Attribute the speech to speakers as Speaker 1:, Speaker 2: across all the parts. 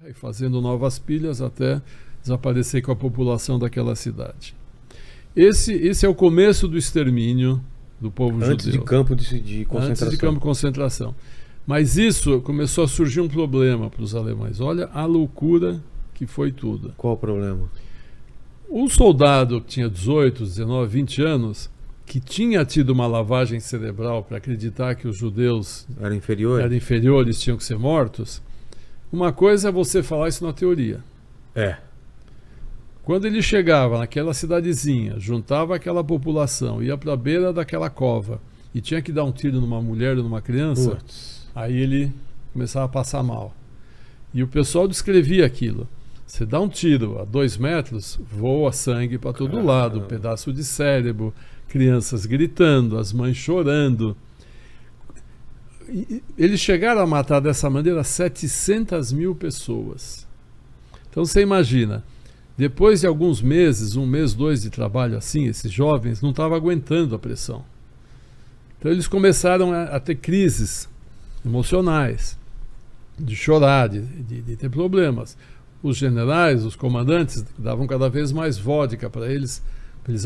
Speaker 1: E fazendo novas pilhas até desaparecer com a população daquela cidade. Esse é o começo do extermínio do povo judeu.
Speaker 2: Antes de campo de concentração.
Speaker 1: Antes de campo de concentração. Mas isso começou a surgir um problema para os alemães. Olha a loucura que foi tudo.
Speaker 2: Qual o problema?
Speaker 1: Um soldado que tinha 18, 19, 20 anos, que tinha tido uma lavagem cerebral para acreditar que os judeus
Speaker 2: Era inferior?
Speaker 1: eram inferiores, tinham que ser mortos. Uma coisa é você falar isso na teoria.
Speaker 2: É.
Speaker 1: Quando ele chegava naquela cidadezinha, juntava aquela população, ia para a beira daquela cova e tinha que dar um tiro numa mulher ou numa criança,
Speaker 2: Putz.
Speaker 1: aí ele começava a passar mal. E o pessoal descrevia aquilo. Você dá um tiro a 2 metros, voa sangue para todo lado, um pedaço de cérebro, crianças gritando, as mães chorando. Eles chegaram a matar dessa maneira 700 mil pessoas. Então você imagina, depois de alguns meses, 1 mês, 2 de trabalho assim, esses jovens não estavam aguentando a pressão. Então eles começaram a ter crises emocionais, de chorar, de ter problemas. Os generais, os comandantes, davam cada vez mais vodka para eles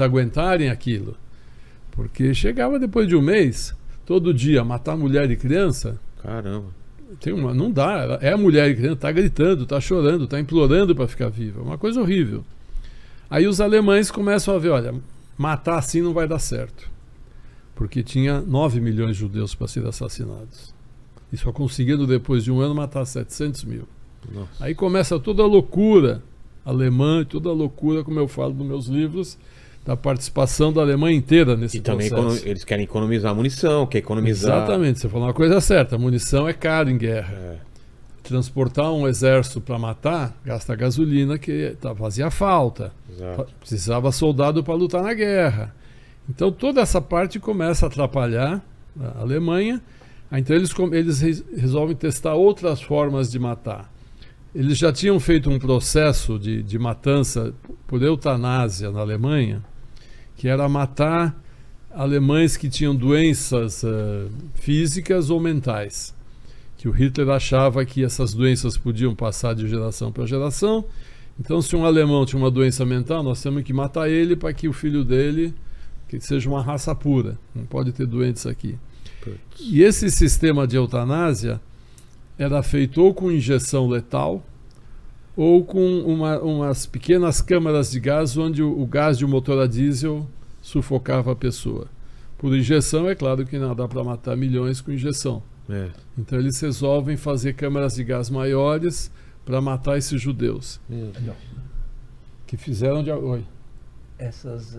Speaker 1: aguentarem aquilo. Porque chegava depois de 1 mês, todo dia, matar mulher e criança.
Speaker 2: Caramba.
Speaker 1: Não dá, é a mulher e criança, está gritando, está chorando, está implorando para ficar viva. Uma coisa horrível. Aí os alemães começam a ver, olha, matar assim não vai dar certo. Porque tinha 9 milhões de judeus para serem assassinados. E só conseguiram, depois de 1 ano, matar 700 mil.
Speaker 2: Nossa.
Speaker 1: Aí começa toda a loucura alemã, toda a loucura, como eu falo nos meus livros, da participação da Alemanha inteira nesse processo.
Speaker 2: E também eles querem economizar munição, quer economizar...
Speaker 1: Exatamente, você falou uma coisa certa, a munição é cara em guerra.
Speaker 2: É.
Speaker 1: Transportar um exército para matar, gasta gasolina que fazia falta.
Speaker 2: Exato.
Speaker 1: Precisava soldado para lutar na guerra. Então toda essa parte começa a atrapalhar a Alemanha. Então eles resolvem testar outras formas de matar. Eles já tinham feito um processo de matança por eutanásia na Alemanha, que era matar alemães que tinham doenças físicas ou mentais. Que o Hitler achava que essas doenças podiam passar de geração para geração. Então, se um alemão tinha uma doença mental, nós temos que matar ele para que o filho dele que seja uma raça pura. Não pode ter doentes aqui.
Speaker 2: Putz.
Speaker 1: E esse sistema de eutanásia era feito ou com injeção letal ou com umas pequenas câmaras de gás onde o gás de um motor a diesel sufocava a pessoa. Por injeção, é claro que não dá para matar milhões com injeção.
Speaker 2: É.
Speaker 1: Então eles resolvem fazer câmaras de gás maiores para matar esses judeus.
Speaker 3: Não.
Speaker 1: Que fizeram de... Oi.
Speaker 3: Essas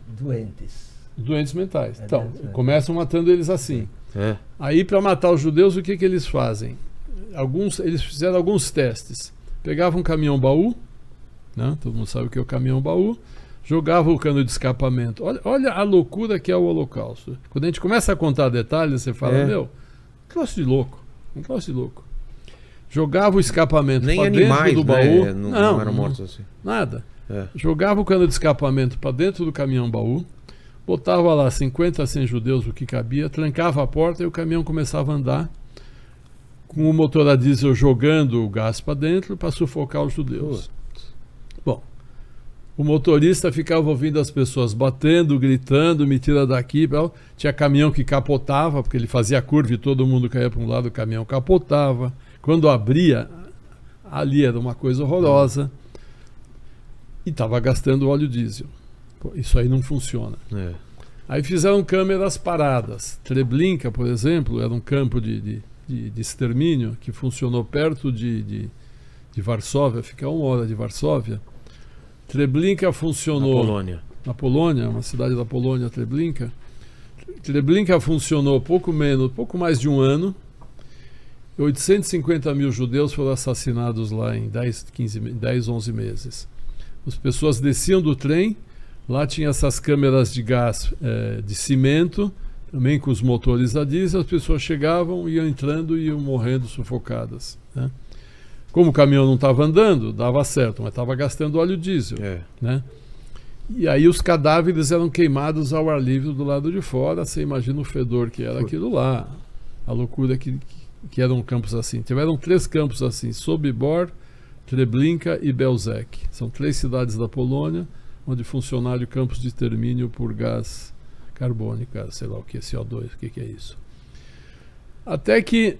Speaker 3: doentes.
Speaker 1: Doentes mentais.
Speaker 3: É,
Speaker 1: Então,
Speaker 3: doentes mentais.
Speaker 1: começam matando eles assim.
Speaker 2: É.
Speaker 1: Aí, para matar os judeus, o que eles fazem? Eles fizeram alguns testes. Pegavam um caminhão-baú, né? Todo mundo sabe o que é o caminhão-baú, jogavam o cano de escapamento. Olha a loucura que é o Holocausto. Quando a gente começa a contar detalhes, você fala, meu, um troço de louco. Jogava o escapamento
Speaker 2: Nem
Speaker 1: para
Speaker 2: animais,
Speaker 1: dentro do baú.
Speaker 2: né? Não eram mortos assim.
Speaker 1: Nada.
Speaker 2: É.
Speaker 1: Jogava o cano de escapamento para dentro do caminhão-baú, botava lá 50 a 100 judeus, o que cabia, trancava a porta e o caminhão começava a andar com o motor a diesel jogando o gás para dentro para sufocar os judeus. Bom, o motorista ficava ouvindo as pessoas batendo, gritando, me tira daqui. Tinha caminhão que capotava, porque ele fazia curva e todo mundo caía para um lado, o caminhão capotava. Quando abria, ali era uma coisa horrorosa. E estava gastando óleo diesel. Pô, isso aí não funciona.
Speaker 2: É.
Speaker 1: Aí fizeram câmeras paradas. Treblinka, por exemplo, era um campo de extermínio que funcionou perto de Varsóvia, fica a 1 hora de Varsóvia. Treblinka funcionou... Na Polônia, uma cidade da Polônia, Treblinka. Treblinka funcionou pouco mais de 1 ano. 850 mil judeus foram assassinados lá em 10, 11 meses. As pessoas desciam do trem, lá tinha essas câmeras de gás de cimento, também com os motores a diesel, as pessoas chegavam, iam entrando e iam morrendo sufocadas. Né? Como o caminhão não estava andando, dava certo, mas estava gastando óleo diesel.
Speaker 2: É.
Speaker 1: Né? E aí os cadáveres eram queimados ao ar livre do lado de fora. Você imagina o fedor que era aquilo lá. A loucura que eram campos assim. Tiveram 3 campos assim: Sobibor, Treblinka e Belzec. São 3 cidades da Polônia onde funcionaram campos de extermínio por gás carbônico, sei lá o que, CO2, o que é isso. Até que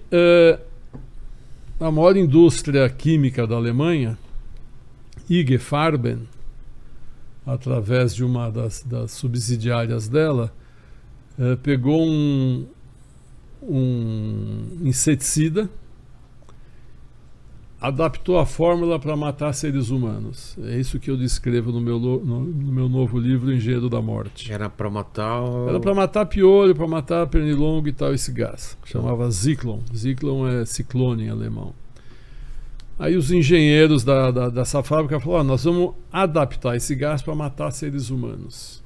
Speaker 1: a maior indústria química da Alemanha, IG Farben, através de uma das subsidiárias dela, pegou um inseticida, adaptou a fórmula para matar seres humanos. É isso que eu descrevo no meu novo livro, Engenheiro da Morte.
Speaker 2: Era para matar...
Speaker 1: Era para matar piolho, para matar pernilongo e tal, esse gás. Chamava Zyklon. Zyklon é ciclone em alemão. Aí os engenheiros dessa fábrica falaram: nós vamos adaptar esse gás para matar seres humanos.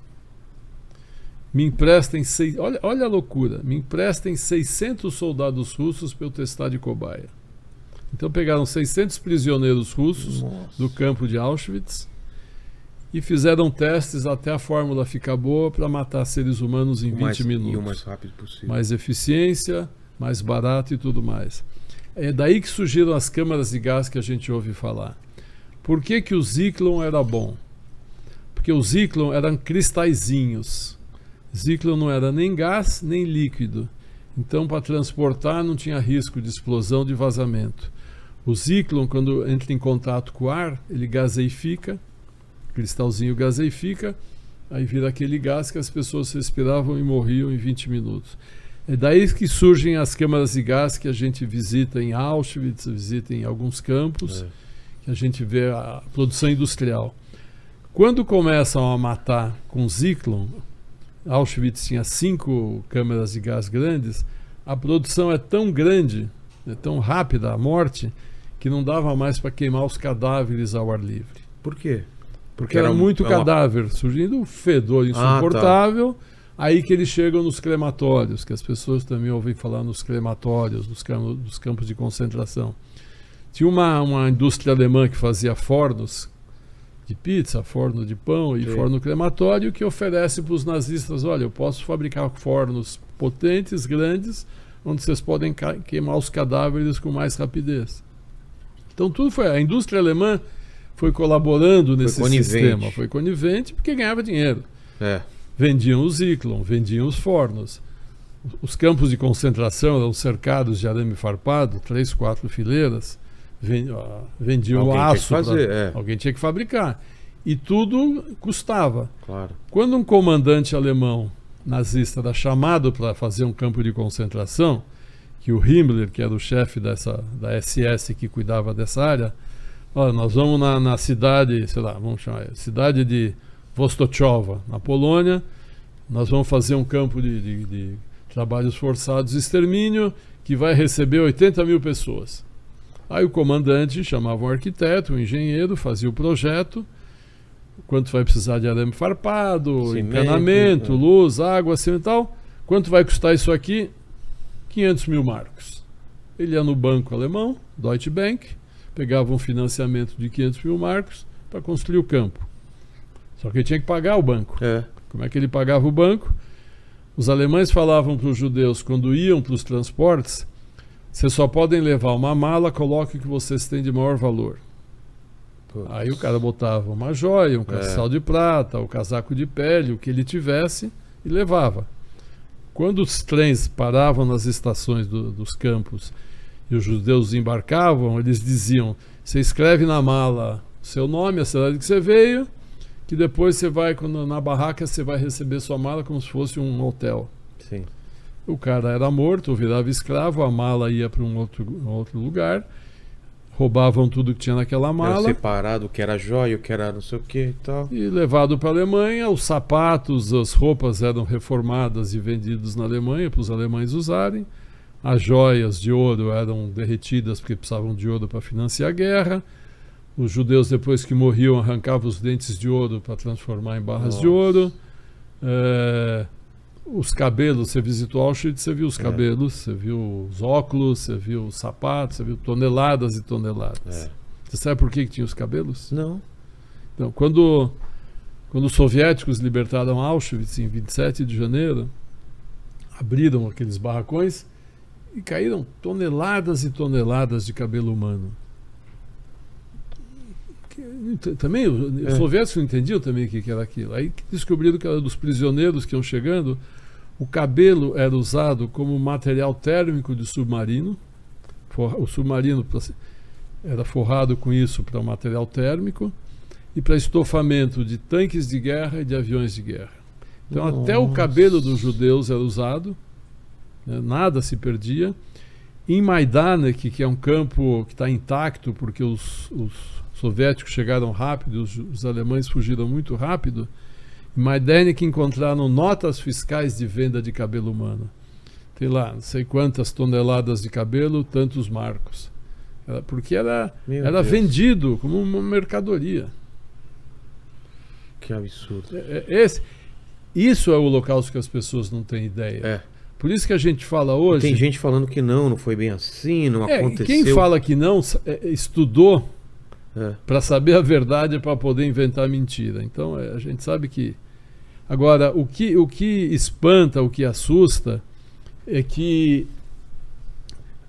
Speaker 1: Me emprestem... Olha a loucura. Me emprestem 600 soldados russos para eu testar de cobaia. Então pegaram 600 prisioneiros russos do campo de Auschwitz e fizeram testes até a fórmula ficar boa para matar seres humanos em 20 minutos.
Speaker 2: E o mais rápido possível.
Speaker 1: Mais eficiência, mais barato e tudo mais. É daí que surgiram as câmaras de gás que a gente ouve falar. Por que o Zyklon era bom? Porque o Zyklon eram cristalzinhos. Zyklon não era nem gás nem líquido. Então, para transportar, não tinha risco de explosão, de vazamento. O Zyklon, quando entra em contato com o ar, ele gaseifica, cristalzinho gaseifica, aí vira aquele gás que as pessoas respiravam e morriam em 20 minutos. É daí que surgem as câmaras de gás que a gente visita em Auschwitz, visita em alguns campos, que a gente vê a produção industrial. Quando começam a matar com Zyklon, Auschwitz tinha 5 câmaras de gás grandes, a produção é tão grande, é tão rápida a morte, que não dava mais para queimar os cadáveres ao ar livre.
Speaker 2: Por quê?
Speaker 1: Porque era muito cadáver, surgindo um fedor insuportável. Aí que eles chegam nos crematórios, que as pessoas também ouvem falar nos crematórios, dos campos de concentração. Tinha uma indústria alemã que fazia fornos de pizza, forno de pão e forno crematório, que oferece para os nazistas: olha, eu posso fabricar fornos potentes, grandes, onde vocês podem queimar os cadáveres com mais rapidez. Então a indústria alemã foi colaborando nesse sistema, foi conivente porque ganhava dinheiro. Vendiam o Zyklon, vendiam os fornos. Os campos de concentração eram cercados de arame farpado, 3, 4 fileiras. Vendiam o aço. Alguém tinha que fabricar. E tudo custava.
Speaker 2: Claro.
Speaker 1: Quando um comandante alemão nazista era chamado para fazer um campo de concentração, que o Himmler, que era o chefe da SS que cuidava dessa área, olha, nós vamos na cidade, sei lá, vamos chamar, cidade de Vostochnova, na Polônia, nós vamos fazer um campo de trabalhos forçados de extermínio que vai receber 80 mil pessoas. Aí o comandante chamava um arquiteto, um engenheiro, fazia o projeto, quanto vai precisar de arame farpado, cimento, encanamento, luz, água, assim e tal, quanto vai custar isso aqui? 500 mil marcos. Ele ia no banco alemão, Deutsche Bank, pegava um financiamento de 500 mil marcos para construir o campo. Só que ele tinha que pagar o banco. Como é que ele pagava o banco? Os alemães falavam para os judeus, quando iam para os transportes: vocês só podem levar uma mala, coloque o que vocês têm de maior valor. Aí o cara botava uma joia, um castiçal de prata, o casaco de pele, o que ele tivesse, e levava. Quando os trens paravam nas estações dos campos e os judeus embarcavam, eles diziam: você escreve na mala o seu nome, a cidade que você veio, que depois você vai, na barraca, você vai receber sua mala como se fosse um hotel.
Speaker 2: Sim.
Speaker 1: O cara era morto, virava escravo, a mala ia para um outro lugar, roubavam tudo que tinha naquela mala.
Speaker 2: Era separado o que era joia, o que era não sei o que e tal.
Speaker 1: E levado para a Alemanha, os sapatos, as roupas eram reformadas e vendidos na Alemanha para os alemães usarem. As joias de ouro eram derretidas porque precisavam de ouro para financiar a guerra. Os judeus, depois que morriam, arrancavam os dentes de ouro para transformar em barras de ouro. Os cabelos, você visitou Auschwitz, você viu os cabelos, você viu os óculos, você viu os sapatos, você viu toneladas e toneladas. Você sabe por que tinha os cabelos?
Speaker 2: Não.
Speaker 1: Então, quando Quando os soviéticos libertaram Auschwitz em 27 de janeiro, abriram aqueles barracões e caíram toneladas e toneladas de cabelo humano. Também os soviéticos não entendiam também o que era aquilo. Aí descobriram que era dos prisioneiros que iam chegando. O cabelo era usado como material térmico de submarino. O submarino era forrado com isso para o material térmico e para estofamento de tanques de guerra e de aviões de guerra. Então até o cabelo dos judeus era usado, né? Nada se perdia. Em Majdanek, que é um campo que está intacto porque os soviéticos chegaram rápido, os alemães fugiram muito rápido, em Majdanek encontraram notas fiscais de venda de cabelo humano. Tem lá, não sei quantas toneladas de cabelo, tantos marcos. Porque era vendido como uma mercadoria.
Speaker 2: Que absurdo.
Speaker 1: Isso é o holocausto que as pessoas não têm ideia. Por isso que a gente fala hoje...
Speaker 2: Tem gente falando que não foi bem assim, não aconteceu.
Speaker 1: Quem fala que não, estudou para saber a verdade para poder inventar mentira. Então a gente sabe que... Agora, o que espanta, o que assusta, é que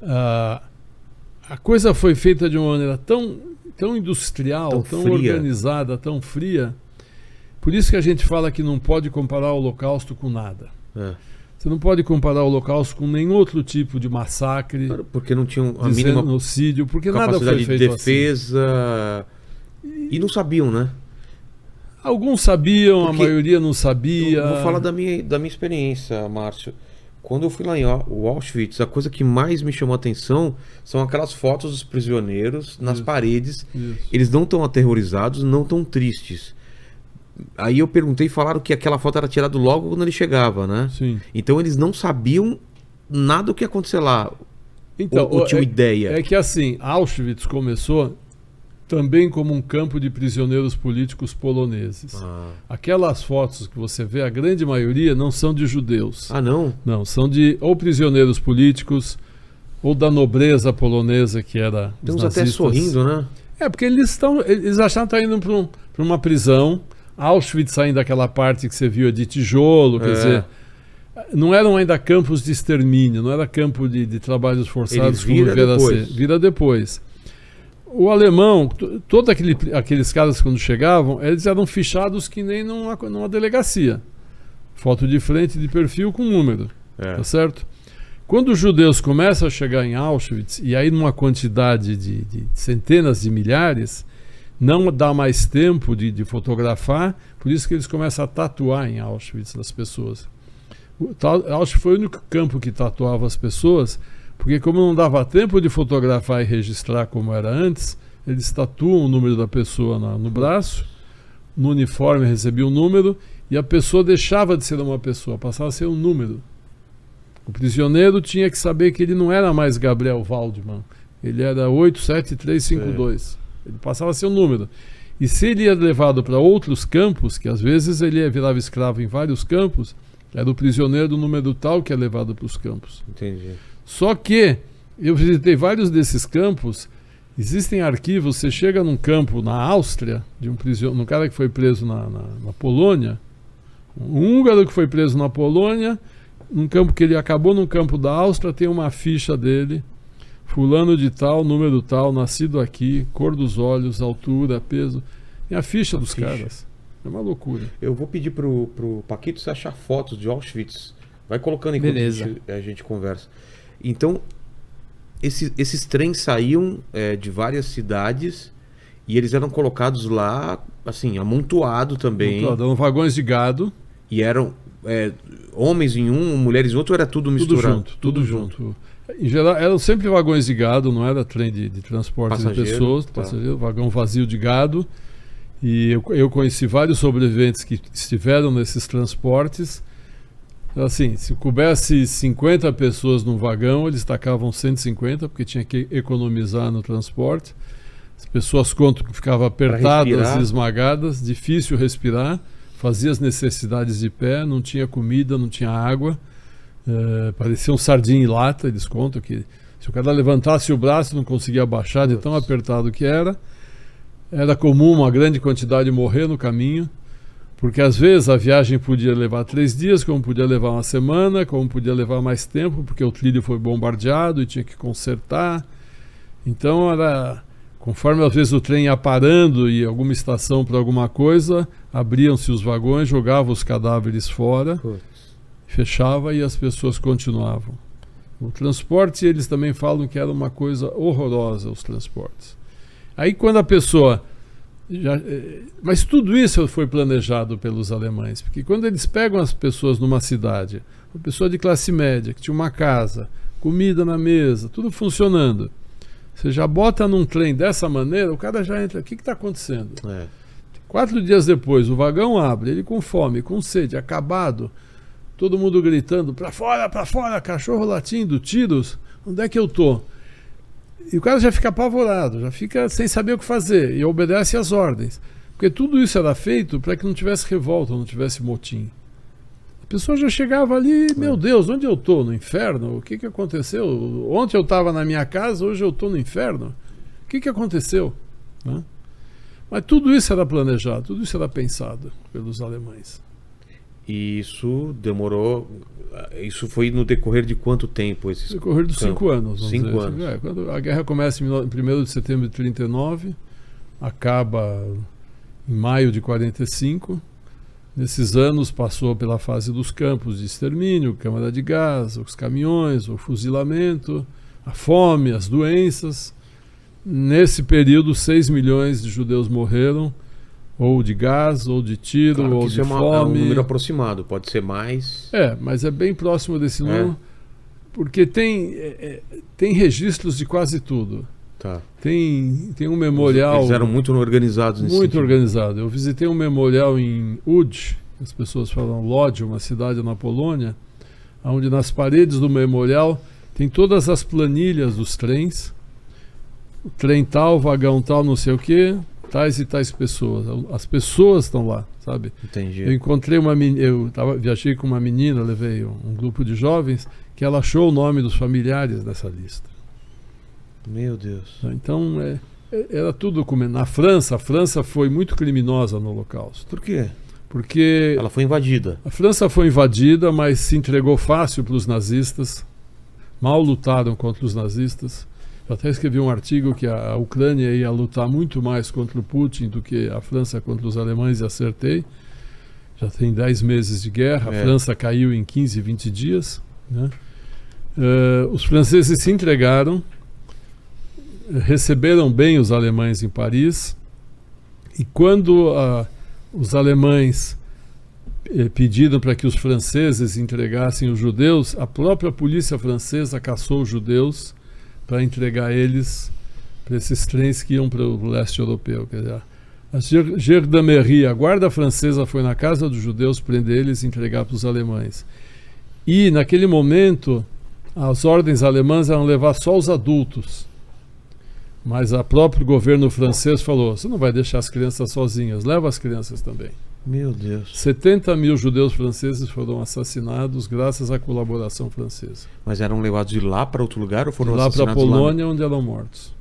Speaker 1: a coisa foi feita de uma maneira tão industrial, tão organizada, tão fria. Por isso que a gente fala que não pode comparar o Holocausto com nada. Você não pode comparar o Holocausto com nenhum outro tipo de massacre.
Speaker 2: Porque não tinham a mínima
Speaker 1: genocídio, porque nada foi feito
Speaker 2: de defesa assim. E não sabiam, né?
Speaker 1: Alguns sabiam, a maioria não sabia.
Speaker 2: Eu vou falar da minha experiência, Márcio. Quando eu fui lá em Auschwitz, a coisa que mais me chamou a atenção são aquelas fotos dos prisioneiros nas paredes. Eles não estão aterrorizados, não estão tristes. Aí eu perguntei e falaram que aquela foto era tirada logo quando ele chegava, né?
Speaker 1: Sim.
Speaker 2: Então eles não sabiam nada do que ia acontecer lá.
Speaker 1: Então,
Speaker 2: ou tinham ideia.
Speaker 1: É que assim, Auschwitz começou também como um campo de prisioneiros políticos poloneses. Aquelas fotos que você vê, a grande maioria não são de judeus.
Speaker 2: Não?
Speaker 1: Não, são de ou prisioneiros políticos ou da nobreza polonesa, que era
Speaker 2: os nazistas. Até sorrindo, né?
Speaker 1: Porque eles acharam que estão indo para uma prisão. Auschwitz ainda aquela parte que você viu de tijolo, quer dizer, não eram ainda campos de extermínio, não era campo de trabalhos forçados como vira depois. O alemão, todos aqueles caras quando chegavam, eles eram fichados que nem numa delegacia. Foto de frente, de perfil com número, tá certo? Quando os judeus começam a chegar em Auschwitz, e aí numa quantidade de centenas de milhares, não dá mais tempo de fotografar, por isso que eles começam a tatuar em Auschwitz as pessoas. Auschwitz foi o único campo que tatuava as pessoas, porque como não dava tempo de fotografar e registrar como era antes, eles tatuam o número da pessoa no braço, no uniforme recebia um número, e a pessoa deixava de ser uma pessoa, passava a ser um número. O prisioneiro tinha que saber que ele não era mais Gabriel Waldman, ele era 87352. Ele passava a ser um número. E se ele ia levado para outros campos, que às vezes ele virava escravo em vários campos, era o prisioneiro do número tal que é levado para os campos.
Speaker 2: Entendi.
Speaker 1: Só que eu visitei vários desses campos, existem arquivos, você chega num campo na Áustria, de um cara que foi preso na Polônia, um húngaro que foi preso na Polônia, num campo que ele acabou num campo da Áustria, tem uma ficha dele, fulano de tal, número tal, nascido aqui, cor dos olhos, altura, peso. Tem a ficha dos caras. É uma loucura.
Speaker 2: Eu vou pedir pro Paquito você achar fotos de Auschwitz. Vai colocando enquanto a gente conversa. Então, esses trens saíam de várias cidades e eles eram colocados lá, assim, amontoado também.
Speaker 1: Eram vagões de gado.
Speaker 2: E eram homens em um, mulheres em outro, ou era tudo misturado?
Speaker 1: Tudo junto. Em geral, eram sempre vagões de gado, não era trem de transporte de pessoas, vagão vazio de gado. E eu conheci vários sobreviventes que estiveram nesses transportes. Assim, se coubesse 50 pessoas num vagão, eles tacavam 150, porque tinha que economizar no transporte. As pessoas contam que ficavam apertadas, esmagadas, difícil respirar, fazia as necessidades de pé, não tinha comida, não tinha água. Parecia um sardinha em lata. Eles contam que se o cara levantasse o braço não conseguia abaixar de tão apertado que era. Era comum uma grande quantidade morrer no caminho, Porque às vezes a viagem podia levar 3 dias, como podia levar uma semana, como podia levar mais tempo, porque o trilho foi bombardeado e tinha que consertar. Então conforme às vezes o trem ia parando e alguma estação para alguma coisa, abriam-se os vagões, jogavam os cadáveres fora, fechava e as pessoas continuavam. O transporte, eles também falam que era uma coisa horrorosa, os transportes. Aí quando a pessoa... mas tudo isso foi planejado pelos alemães, porque quando eles pegam as pessoas numa cidade, uma pessoa de classe média, que tinha uma casa, comida na mesa, tudo funcionando, você já bota num trem dessa maneira, o cara já entra, o que está acontecendo? 4 dias depois, o vagão abre, ele com fome, com sede, acabado, todo mundo gritando, para fora, cachorro latindo, tiros, onde é que eu tô? E o cara já fica apavorado, já fica sem saber o que fazer e obedece às ordens. Porque tudo isso era feito para que não tivesse revolta, não tivesse motim. A pessoa já chegava ali, meu Deus, onde eu estou? No inferno? O que aconteceu? Ontem eu estava na minha casa, hoje eu estou no inferno? O que aconteceu? Né? Mas tudo isso era planejado, tudo isso era pensado pelos alemães.
Speaker 2: E isso demorou... Isso foi no decorrer de quanto tempo? No
Speaker 1: decorrer dos 5 anos.
Speaker 2: 5 anos.
Speaker 1: Quando a guerra começa em 1º de setembro de 1939, acaba em maio de 1945. Nesses anos passou pela fase dos campos de extermínio, câmara de gás, os caminhões, o fuzilamento, a fome, as doenças. Nesse período, 6 milhões de judeus morreram, ou de gás, ou de tiro,
Speaker 2: claro
Speaker 1: ou de fome.
Speaker 2: É um número aproximado, pode ser mais.
Speaker 1: Mas é bem próximo desse número, porque tem registros de quase tudo.
Speaker 2: Tá.
Speaker 1: Tem um memorial...
Speaker 2: Eles eram muito organizados nesse
Speaker 1: Muito
Speaker 2: sentido.
Speaker 1: organizado. Eu visitei um memorial em Łódź, as pessoas falam Lodz, uma cidade na Polônia, onde nas paredes do memorial tem todas as planilhas dos trens. O trem tal, vagão tal, não sei o quê, tais e tais pessoas. As pessoas estão lá, sabe?
Speaker 2: Entendi.
Speaker 1: Eu encontrei viajei com uma menina, levei um grupo de jovens, que ela achou o nome dos familiares nessa lista.
Speaker 2: Meu Deus.
Speaker 1: Então, era tudo documentado. Na França, a França foi muito criminosa no Holocausto.
Speaker 2: Por quê?
Speaker 1: Porque
Speaker 2: ela foi invadida.
Speaker 1: A França foi invadida, mas se entregou fácil para os nazistas. Mal lutaram contra os nazistas. Eu até escrevi um artigo que a Ucrânia ia lutar muito mais contra o Putin do que a França contra os alemães, e acertei. Já tem 10 meses de guerra, a França caiu em 15, 20 dias. Né? Os franceses se entregaram, receberam bem os alemães em Paris, e quando os alemães pediram para que os franceses entregassem os judeus, a própria polícia francesa caçou os judeus para entregar eles para esses trens que iam para o leste europeu. Quer dizer, a Gendarmerie, a guarda francesa, foi na casa dos judeus prender eles e entregar para os alemães. E, naquele momento, as ordens alemãs eram levar só os adultos. Mas o próprio governo francês falou, você não vai deixar as crianças sozinhas, leva as crianças também.
Speaker 2: Meu Deus.
Speaker 1: 70 mil judeus franceses foram assassinados graças à colaboração francesa.
Speaker 2: Mas eram levados de lá para outro lugar ou foram
Speaker 1: de lá
Speaker 2: assassinados
Speaker 1: para a Polônia, onde eram mortos.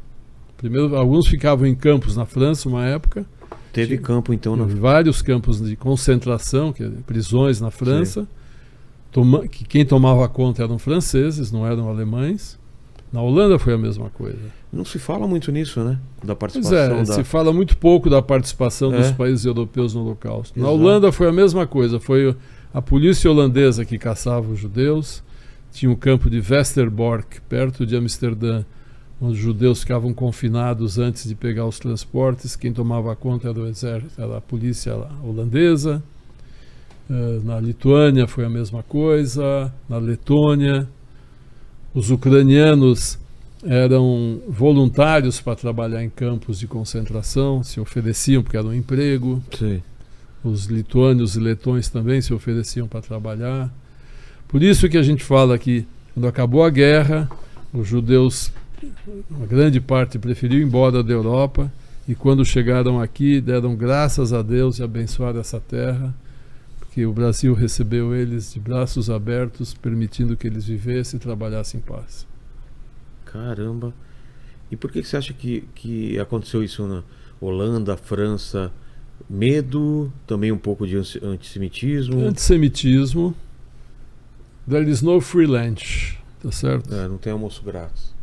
Speaker 1: Primeiro, alguns ficavam em campos na França, uma época.
Speaker 2: Teve campo, então,
Speaker 1: vários campos de concentração, prisões na França. Que quem tomava conta eram franceses, não eram alemães. Na Holanda foi a mesma coisa.
Speaker 2: Não se fala muito nisso, né? Da participação.
Speaker 1: Se fala muito pouco da participação dos países europeus no Holocausto. Na Holanda foi a mesma coisa. Foi a polícia holandesa que caçava os judeus. Tinha um campo de Westerbork, perto de Amsterdã, onde os judeus ficavam confinados antes de pegar os transportes. Quem tomava conta era o exército, era a polícia holandesa. Na Lituânia foi a mesma coisa. Na Letônia. Os ucranianos eram voluntários para trabalhar em campos de concentração, se ofereciam porque era um emprego.
Speaker 2: Sim.
Speaker 1: Os lituânios e letões também se ofereciam para trabalhar. Por isso que a gente fala que, quando acabou a guerra, os judeus, uma grande parte, preferiu ir embora da Europa, e quando chegaram aqui, deram graças a Deus e abençoaram essa terra, que o Brasil recebeu eles de braços abertos, permitindo que eles vivessem e trabalhassem em paz.
Speaker 2: Caramba! E por que você acha que aconteceu isso na Holanda, França, Medo, também um pouco de antissemitismo.
Speaker 1: Antissemitismo. There is no free lunch, tá certo?
Speaker 2: Não tem almoço grátis.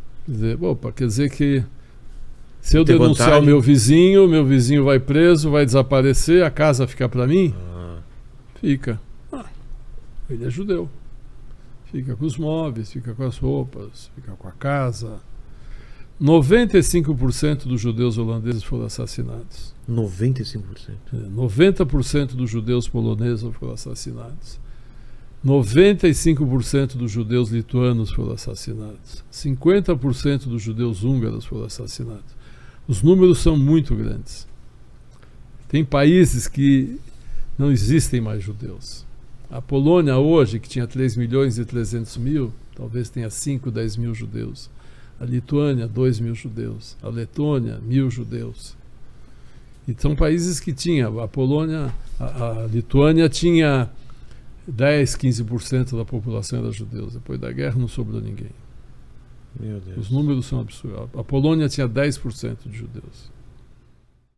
Speaker 1: Quer dizer que se eu
Speaker 2: Tem
Speaker 1: denunciar
Speaker 2: vantagem?
Speaker 1: o meu vizinho vai preso, vai desaparecer, a casa fica para mim? Fica. Ele é judeu. Fica com os móveis, fica com as roupas, fica com a casa. 95% dos judeus holandeses foram assassinados.
Speaker 2: 95%.
Speaker 1: 90% dos judeus poloneses foram assassinados. 95% dos judeus lituanos foram assassinados. 50% dos judeus húngaros foram assassinados. Os números são muito grandes. Tem países que não existem mais judeus. A Polônia hoje, que tinha 3.300.000, talvez tenha 5, 10 mil judeus. A Lituânia, 2 mil judeus. A Letônia, 1.000 judeus. E são países que tinham. A Polônia, a Lituânia tinha 10, 15% da população era judeus. Depois da guerra não sobrou ninguém.
Speaker 2: Meu Deus.
Speaker 1: Os números são absurdos. A Polônia tinha 10% de judeus.